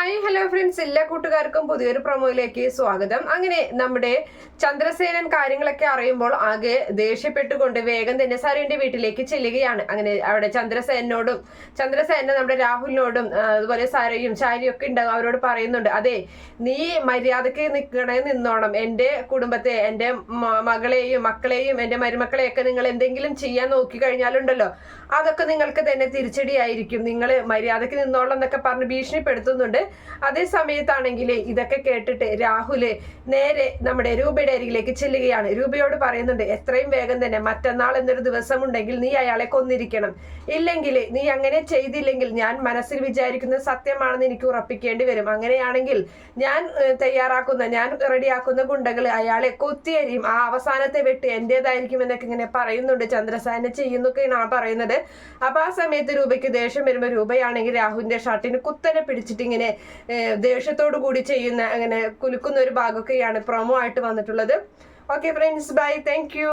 Hi hello friends, എല്ലാ കൂട്ടുകാർക്കും പുതിയൊരു പ്രൊമോയിലേക്ക് സ്വാഗതം. അങ്ങനെ നമ്മുടെ ചന്ദ്രസേനൻ കാര്യങ്ങളൊക്കെ അറിയുമ്പോൾ ആകെ ദേഷ്യപ്പെട്ടുകൊണ്ട് വേഗം തന്നെ സരുവിന്റെ വീട്ടിലേക്ക് ചെല്ലുകയാണ്. അങ്ങനെ അവിടെ ചന്ദ്രസേന നമ്മുടെ രാഹുലിനോടും അതുപോലെ സരയും ശാരിയും ഒക്കെ ഉണ്ടാവും. അവരോട് പറയുന്നുണ്ട്, അതെ നീ മര്യാദക്ക് നിന്നോണം. എന്റെ കുടുംബത്തെ, എന്റെ മകളെയും മക്കളെയും എന്റെ മരുമക്കളെയൊക്കെ നിങ്ങൾ എന്തെങ്കിലും ചെയ്യാൻ നോക്കി കഴിഞ്ഞാലുണ്ടല്ലോ, അതൊക്കെ നിങ്ങൾക്ക് തന്നെ തിരിച്ചടിയായിരിക്കും. നിങ്ങൾ മര്യാദക്ക് നിന്നോളം എന്നൊക്കെ പറഞ്ഞ് ഭീഷണിപ്പെടുത്തുന്നുണ്ട്. അതേ സമയത്താണെങ്കിൽ ഇതൊക്കെ കേട്ടിട്ട് രാഹുല് നേരെ നമ്മുടെ രൂപയുടെ അരികിലേക്ക് ചെല്ലുകയാണ്. രൂപയോട് പറയുന്നുണ്ട്, എത്രയും വേഗം തന്നെ മറ്റന്നാൾ എന്നൊരു ദിവസം ഉണ്ടെങ്കിൽ നീ അയാളെ കൊന്നിരിക്കണം. ഇല്ലെങ്കിൽ നീ അങ്ങനെ ചെയ്തില്ലെങ്കിൽ ഞാൻ മനസ്സിൽ വിചാരിക്കുന്നത് സത്യമാണെന്ന് എനിക്ക് ഉറപ്പിക്കേണ്ടി വരും. അങ്ങനെയാണെങ്കിൽ ഞാൻ റെഡിയാക്കുന്ന ഗുണ്ടകൾ അയാളെ കൊത്തിയരിയും. ആ അവസാനത്തെ വെട്ട് എന്റേതായിരിക്കും എന്നൊക്കെ ഇങ്ങനെ പറയുന്നുണ്ട്. ചന്ദ്രസേന ചെയ്യുന്നൊക്കെയാണ് ആ പറയുന്നത്. അപ്പൊ ആ സമയത്ത് രൂപയ്ക്ക് ദേഷ്യം വരുമ്പോൾ രൂപയാണെങ്കിൽ രാഹുലിന്റെ ഷർട്ടിന് കുത്തനെ പിടിച്ചിട്ട് ഇങ്ങനെ ദേഷ്യത്തോടു കൂടി ചെയ്യുന്ന, അങ്ങനെ കുലുക്കുന്ന ഒരു ഭാഗമൊക്കെയാണ് പ്രൊമോ ആയിട്ട് വന്നിട്ടുള്ളത്. Okay friends, bye, thank U.